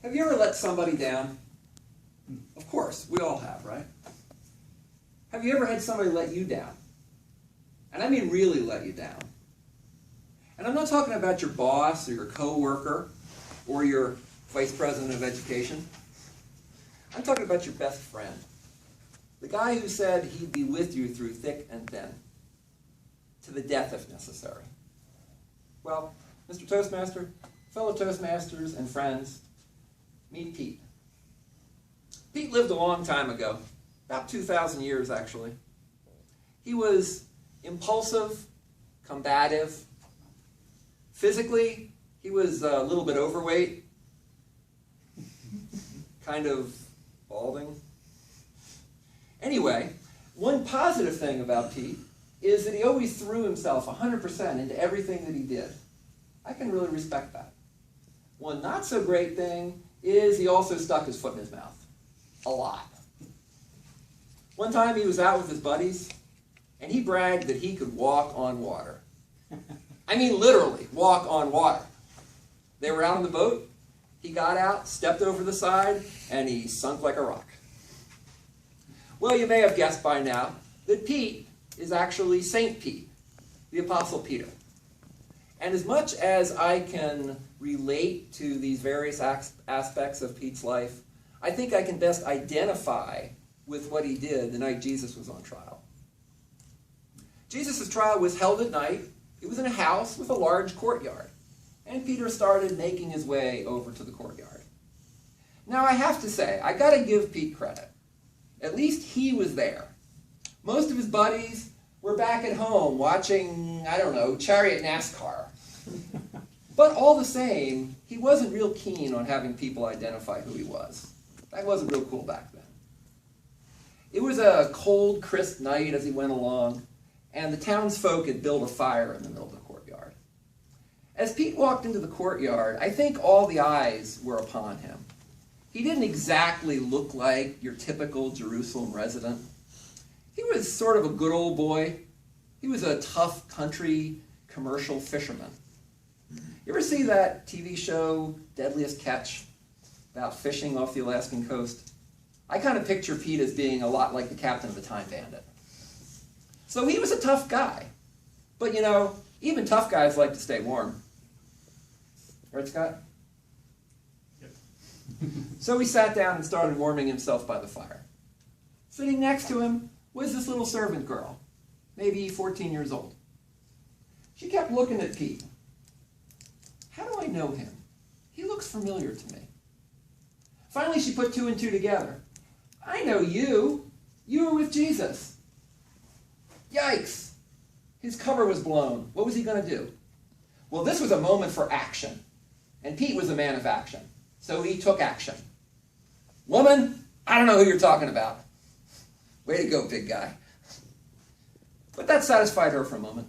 Have you ever let somebody down? Of course, we all have, right? Have you ever had somebody let you down? And I mean really let you down. And I'm not talking about your boss or your coworker or your vice president of education. I'm talking about your best friend. The guy who said he'd be with you through thick and thin, to the death if necessary. Well, Mr. Toastmaster, fellow Toastmasters and friends, meet Pete. Pete lived a long time ago, about 2,000 years actually. He was impulsive, combative. Physically, he was a little bit overweight, kind of balding. Anyway, one positive thing about Pete is that he always threw himself 100% into everything that he did. I can really respect that. One not so great thing is he also stuck his foot in his mouth. A lot. One time he was out with his buddies, and he bragged that he could walk on water. I mean literally, walk on water. They were out on the boat, he got out, stepped over the side, and he sunk like a rock. Well, you may have guessed by now that Pete is actually Saint Pete, the Apostle Peter. And as much as I can relate to these various aspects of Pete's life, I think I can best identify with what he did the night Jesus was on trial. Jesus' trial was held at night. It was in a house with a large courtyard. And Peter started making his way over to the courtyard. Now I have to say, I got to give Pete credit. At least he was there. Most of his buddies were back at home watching, I don't know, Chariot NASCAR. But all the same, he wasn't real keen on having people identify who he was. That wasn't real cool back then. It was a cold, crisp night as he went along, and the townsfolk had built a fire in the middle of the courtyard. As Pete walked into the courtyard, I think all the eyes were upon him. He didn't exactly look like your typical Jerusalem resident. He was sort of a good old boy. He was a tough country commercial fisherman. You ever see that TV show, Deadliest Catch, about fishing off the Alaskan coast? I kind of picture Pete as being a lot like the captain of the Time Bandit. So he was a tough guy. But you know, even tough guys like to stay warm. Right, Scott? Yep. So he sat down and started warming himself by the fire. Sitting next to him was this little servant girl, maybe 14 years old. She kept looking at Pete. How do I know him? He looks familiar to me. Finally, she put two and two together. I know you. You were with Jesus. Yikes. His cover was blown. What was he going to do? Well, this was a moment for action. And Pete was a man of action. So he took action. Woman, I don't know who you're talking about. Way to go, big guy. But that satisfied her for a moment.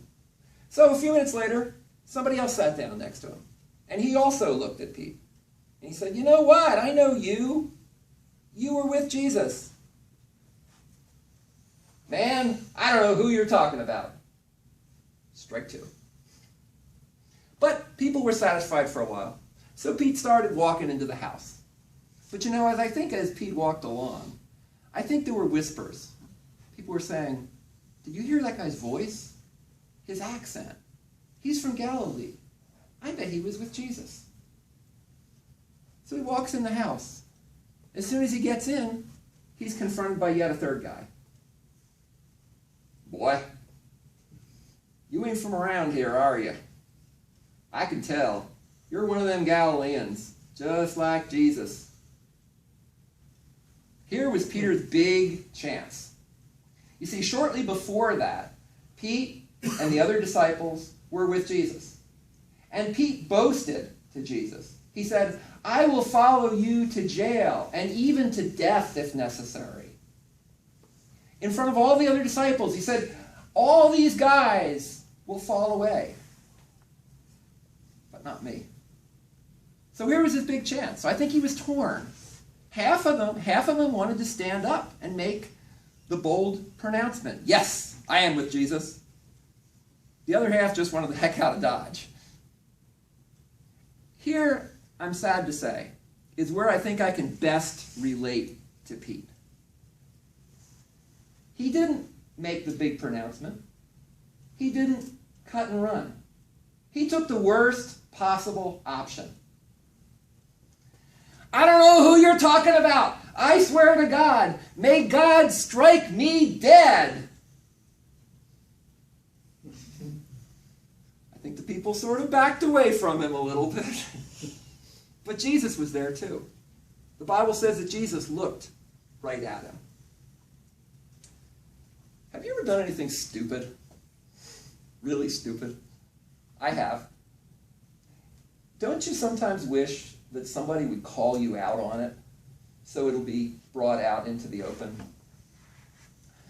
So a few minutes later, somebody else sat down next to him. And he also looked at Pete. And he said, you know what? I know you. You were with Jesus. Man, I don't know who you're talking about. Strike two. But people were satisfied for a while. So Pete started walking into the house. But you know, as Pete walked along, I think there were whispers. People were saying, did you hear that guy's voice? His accent. He's from Galilee. I bet he was with Jesus. So he walks in the house. As soon as he gets in, he's confronted by yet a third guy. Boy, you ain't from around here, are you? I can tell. You're one of them Galileans, just like Jesus. Here was Peter's big chance. You see, shortly before that, Pete and the other disciples were with Jesus. And Pete boasted to Jesus. He said, I will follow you to jail and even to death if necessary. In front of all the other disciples, he said, all these guys will fall away. But not me. So here was his big chance. So I think he was torn. Half of them wanted to stand up and make the bold pronouncement. Yes, I am with Jesus. The other half just wanted the heck out of Dodge. Here, I'm sad to say, is where I think I can best relate to Pete. He didn't make the big pronouncement. He didn't cut and run. He took the worst possible option. I don't know who you're talking about. I swear to God, may God strike me dead. I think the people sort of backed away from him a little bit. But Jesus was there too. The Bible says that Jesus looked right at him. Have you ever done anything stupid? Really stupid? I have. Don't you sometimes wish that somebody would call you out on it so it'll be brought out into the open?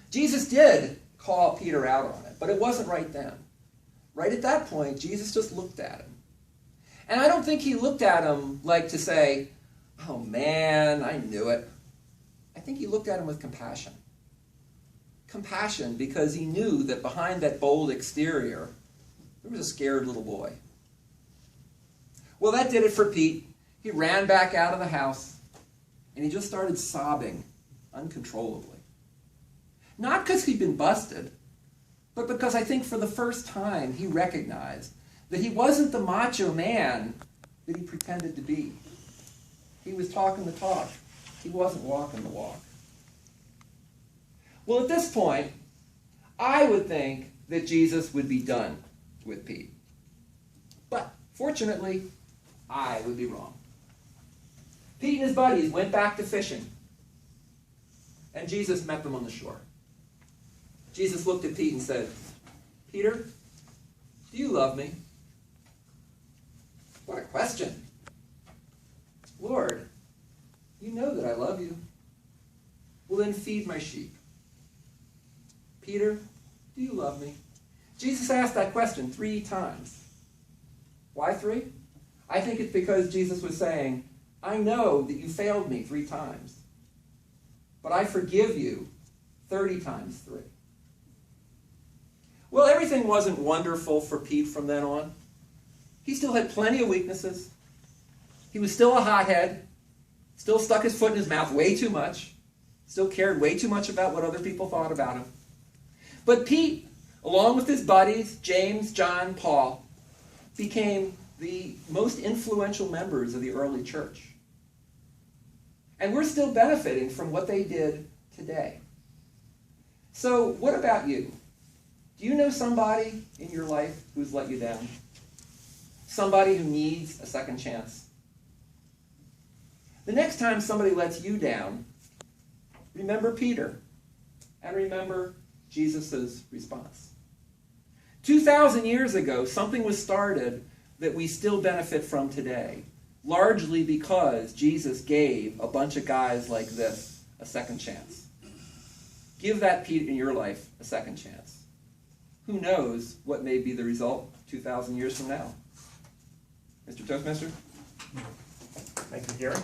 Jesus did call Peter out on it, but it wasn't right then. Right at that point, Jesus just looked at him. And I don't think he looked at him like to say, oh man, I knew it. I think he looked at him with compassion. Compassion because he knew that behind that bold exterior, there was a scared little boy. Well, that did it for Pete. He ran back out of the house, and he just started sobbing uncontrollably. Not because he'd been busted, but because I think for the first time he recognized that he wasn't the macho man that he pretended to be. He was talking the talk. He wasn't walking the walk. Well, at this point, I would think that Jesus would be done with Pete. But fortunately, I would be wrong. Pete and his buddies went back to fishing, and Jesus met them on the shore. Jesus looked at Pete and said, Peter, do you love me? What a question. Lord, you know that I love you. Well, then feed my sheep. Peter, do you love me? Jesus asked that question 3 times. Why 3? I think it's because Jesus was saying, I know that you failed me 3 times, but I forgive you 30 times 3. Well, everything wasn't wonderful for Pete from then on. He still had plenty of weaknesses. He was still a hothead, still stuck his foot in his mouth way too much, still cared way too much about what other people thought about him. But Pete, along with his buddies, James, John, Paul, became the most influential members of the early church. And we're still benefiting from what they did today. So what about you? Do you know somebody in your life who's let you down? Somebody who needs a second chance? The next time somebody lets you down, remember Peter and remember Jesus' response. 2,000 years ago, something was started that we still benefit from today, largely because Jesus gave a bunch of guys like this a second chance. Give that Pete in your life a second chance. Who knows what may be the result 2,000 years from now? Mr. Toastmaster? Thank you, Gary.